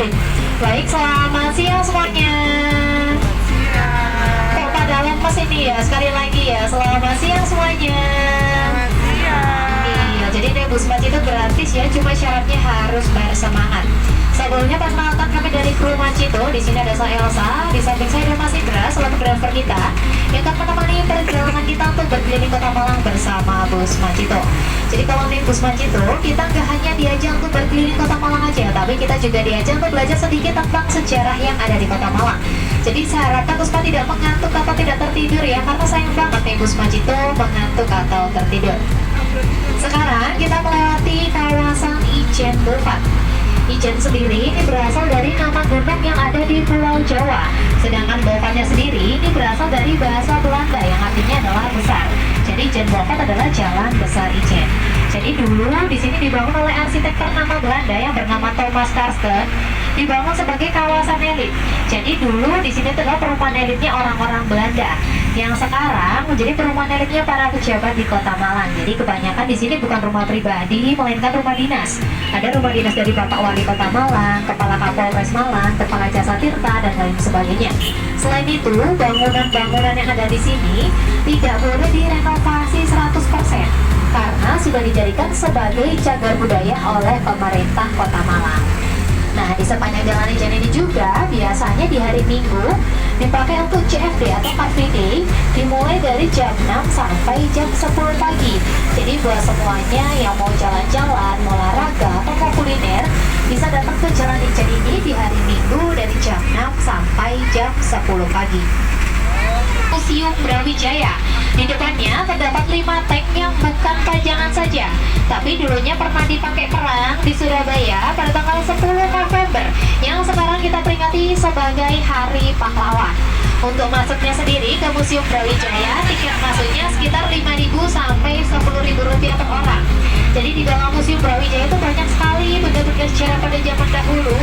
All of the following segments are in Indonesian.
Sip. Baik, selamat siang semuanya. Kok pada lemes ini ya, sekali lagi ya, selamat siang semuanya. Iya, jadi deh Busmat itu gratis ya, cuma syaratnya harus bersemangat. Sebelumnya perkenalkan kami dari kru Macito. Di sini ada saya Elsa, di samping saya ada Mas Indra selaku driver kita yang akan menemani perjalanan kita untuk berkeliling Kota Malang bersama Bus Macito. Jadi kalau nih Bus Macito, kita nggak hanya diajak untuk berkeliling Kota Malang aja, tapi kita juga diajak untuk belajar sedikit tentang sejarah yang ada di Kota Malang. Jadi saya harapkan Busma tidak mengantuk atau tidak tertidur ya, karena sayang banget nih Bus Macito mengantuk atau tertidur. Sekarang kita melewati kawasan Ijen Boulevard. Ijen sendiri ini berasal dari nama gunung yang ada di Pulau Jawa. Sedangkan Boulevardnya sendiri ini berasal dari bahasa Belanda yang artinya adalah besar. Jadi Ijen Boulevard adalah Jalan Besar Ijen. Jadi dulu di sini dibangun oleh arsitek ternama Belanda yang bernama Thomas Karsten, dibangun sebagai kawasan elit. Jadi dulu di sini adalah perumahan elitnya orang-orang Belanda, yang sekarang menjadi perumahan elitnya para pejabat di Kota Malang. Jadi kebanyakan di sini bukan rumah pribadi, melainkan rumah dinas. Ada rumah dinas dari Bapak Wali Kota Malang, Kepala Kapolres Malang, Kepala Jasa Tirta, dan lain sebagainya. Selain itu, bangunan-bangunan yang ada di sini tidak boleh direnovasi 100% karena sudah dijadikan sebagai cagar budaya oleh pemerintah Kota Malang. Nah, di sepanjang jalan Ijen ini juga biasanya di hari Minggu dipakai untuk CFD atau Car Free Day, dimulai dari jam 6 sampai jam 10 pagi. Jadi buat semuanya yang mau jalan-jalan, mau olahraga, atau mau kuliner, bisa datang ke jalan Ijen ini di hari Minggu dari jam 6 sampai jam 10 pagi. Museum Brawijaya. Di depannya terdapat 5 tank yang bukan pajangan saja, tapi dulunya pernah dipakai perang di Surabaya pada tanggal 10 November yang sekarang kita peringati sebagai Hari Pahlawan. Untuk masuknya sendiri ke Museum Brawijaya, tiket masuknya sekitar 5.000 sampai 10.000 rupiah per orang. Jadi di dalam Museum Brawijaya itu banyak sekali benda-benda sejarah pada zaman dahulu.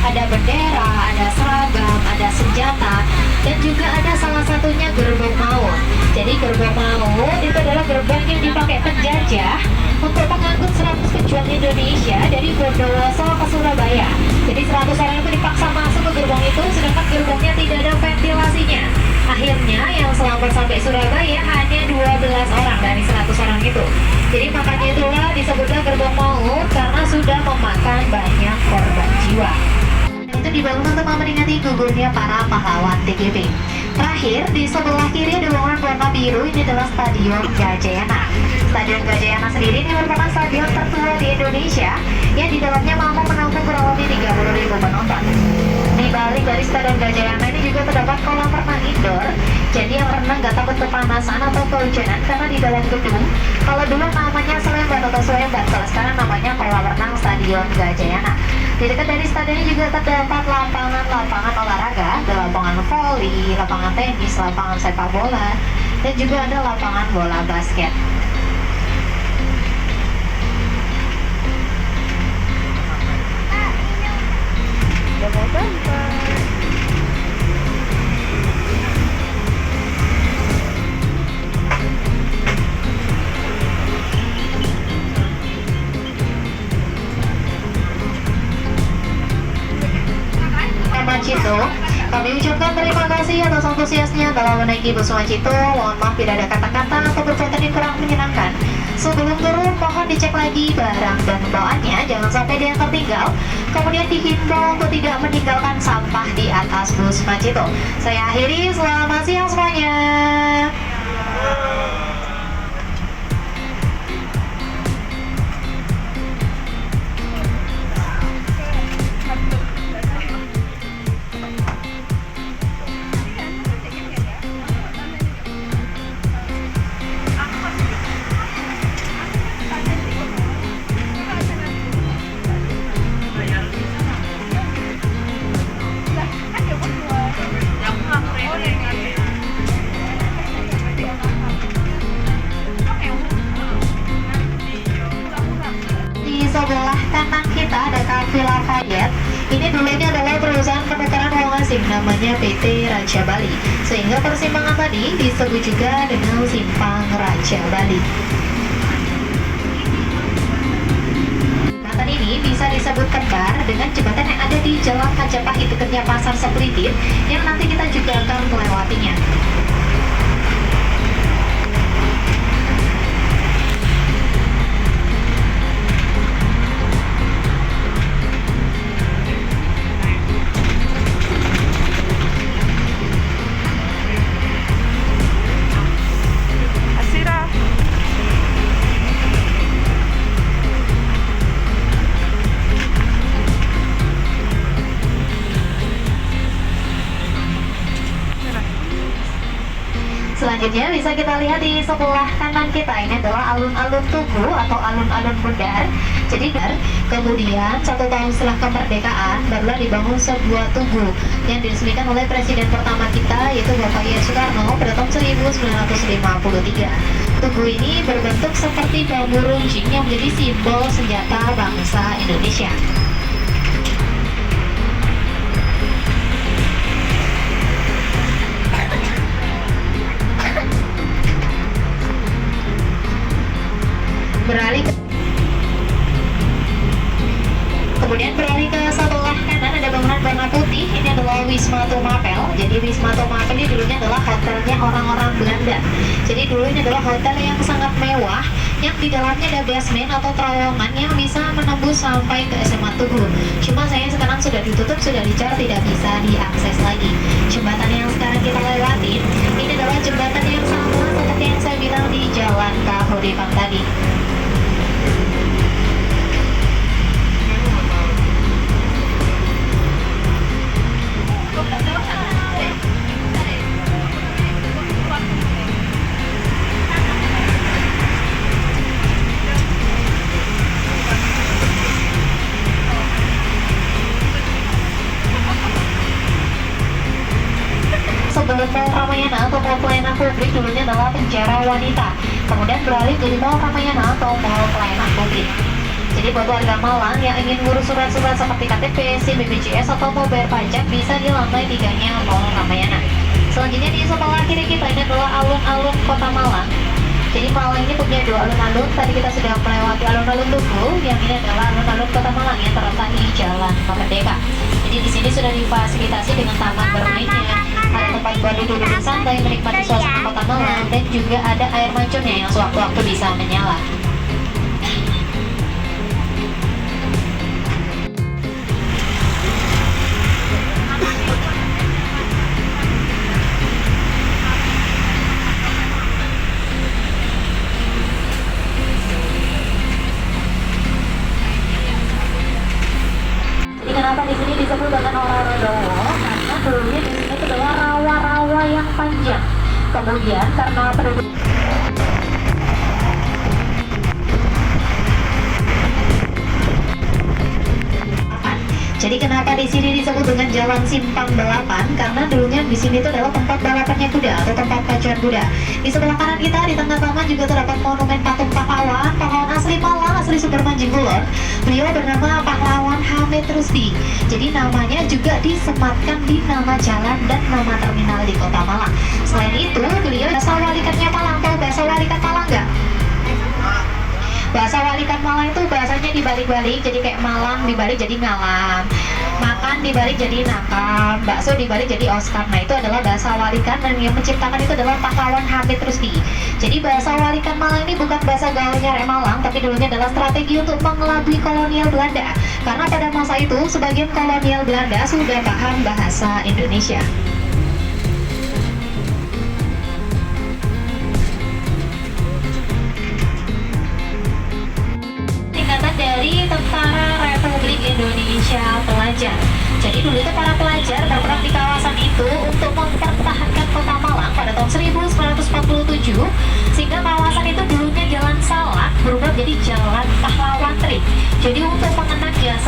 Ada bendera, ada seragam, ada senjata, dan juga ada salah satunya gerbong maut. Jadi gerbong maut itu adalah gerbong yang dipakai penjajah untuk mengangkut 100 pejuang Indonesia dari Bondowoso ke Surabaya. Jadi 100 orang itu dipaksa masuk ke gerbong itu, sedangkan gerbongnya tidak ada ventilasinya. Akhirnya yang selamat sampai Surabaya hanya 12 orang dari 100 orang itu. Jadi makanya itulah disebutlah gerbong maut karena sudah memakan banyak korban jiwa. Itu dibangun untuk memperingati gugurnya para pahlawan TGP. Terakhir, di sebelah kiri ada bangunan warna biru, ini adalah Stadion Gajayana. Stadion Gajayana sendiri ini merupakan stadion tertua di Indonesia yang di dalamnya mampu menampung kurang lebih 30.000 penonton. Di balik dari Stadion Gajayana ini juga terdapat kolam renang indoor. Jadi yang renang gak takut kepanasan atau kehujanan karena di dalam gedung, kalau dulu namanya Selembat atau Selembat, kalau sekarang namanya kolam renang Stadion Gajayana. Di dekat dari stadion ini juga terdapat lapangan olahraga, ada lapangan voli, lapangan tenis, lapangan sepak bola, dan juga ada lapangan bola basket. Macito, kami ucapkan terima kasih atas antusiasnya dalam menaiki bus Macito. Mohon maaf bila ada kata-kata atau perbuatan yang kurang menyenangkan. Sebelum turun, mohon dicek lagi barang dan bawaannya, jangan sampai ada yang tertinggal. Kemudian dihimbau untuk tidak meninggalkan sampah di atas bus Macito. Saya akhiri, selamat siang semuanya. Sebelah kanan kita ada Cafe Lafayette. Ini dulunya adalah perusahaan penukaran uang asing namanya PT Raja Bali, sehingga persimpangan tadi disebut juga dengan Simpang Raja Bali. Jembatan ini bisa disebut kembar dengan jembatan yang ada di Jalan Majapahit dekatnya Pasar Sepelitir yang nanti kita juga akan melewatinya. Selanjutnya bisa kita lihat di sebelah kanan kita, ini adalah alun-alun Tugu atau alun-alun Bundar. Jadi kemudian 1 tahun setelah kemerdekaan barulah dibangun sebuah tugu yang diresmikan oleh presiden pertama kita, yaitu Bapak Y. Soekarno pada tahun 1953. Tugu ini berbentuk seperti bambu runcing yang menjadi simbol senjata bangsa Indonesia. Kemudian beralih ke sebelah kanan ada bangunan warna putih. Ini adalah Wisma Tumapel. Jadi Wisma Tumapel ini dulunya adalah hotelnya orang-orang Belanda. Jadi dulu ini adalah hotel yang sangat mewah, yang di dalamnya ada basement atau terowongan yang bisa menembus sampai ke SMA Tugu. Cuma sayang sekarang sudah ditutup, sudah dicor, tidak bisa diakses lagi. Jembatan yang sekarang kita lewatin ini adalah jembatan yang sama seperti yang saya bilang di Jalan Kahuripan tadi. Sebelum Mall Ramayana atau Mall Pelayanan Publik dulunya adalah penjara wanita, kemudian beralih jadi Mall Ramayana atau Mall Pelayanan Publik. Jadi buat warga Malang yang ingin ngurus surat-surat seperti KTP, SIM, BPJS atau mau bayar pajak bisa di lantai 3-nya Mall Ramayana. Selanjutnya di sebelah kiri kita ini adalah alun-alun Kota Malang. Jadi Malang ini punya 2 alun-alun. Tadi kita sudah melewati alun-alun Tugu, yang ini adalah alun-alun Kota Malang yang terletak di Jalan Merdeka. Jadi di sini sudah difasilitasi dengan taman bermainnya, ada tempat buat duduk santai menikmati suasana Kota Malang, dan juga ada air mancurnya yang sewaktu-waktu bisa menyala. Kenapa di sini disebut dengan Ora-Rodowo? Karena dulunya di sini adalah rawa-rawa yang panjang. Kemudian karena penduduk Jadi kenapa di sini disebut dengan Jalan Simpang Balapan? Karena dulunya di sini itu adalah tempat balapannya kuda atau tempat pacuan kuda. Di sebelah kanan kita di tengah taman juga terdapat monumen patung pahlawan asli Malang, asli Sumber Manjing Kulon. Beliau bernama Pahlawan Hamid Rusdi. Jadi namanya juga disematkan di nama jalan dan nama terminal di Kota Malang. Selain itu, beliau bahasa walikannya Malang. Tahu bahasa walikan Malang nggak? Bahasa walikan Malang itu bahasanya dibalik-balik, jadi kayak Malang dibalik jadi ngalam, makan dibalik jadi nakam, bakso dibalik jadi Oscar. Nah itu adalah bahasa walikan, dan yang menciptakan itu adalah Pahlawan Hamid Rusdi. Jadi bahasa walikan Malang ini bukan bahasa gaulnya Malang, tapi dulunya adalah strategi untuk mengelabui kolonial Belanda. Karena pada masa itu sebagian kolonial Belanda sudah paham bahasa Indonesia. Dari Tentara Republik Indonesia Pelajar. Jadi dulu itu para pelajar berperang di kawasan itu untuk mempertahankan Kota Malang pada tahun 1947, sehingga kawasan itu dulunya Jalan Salak berubah jadi Jalan Pahlawan Trip. Jadi untuk mengenang jasa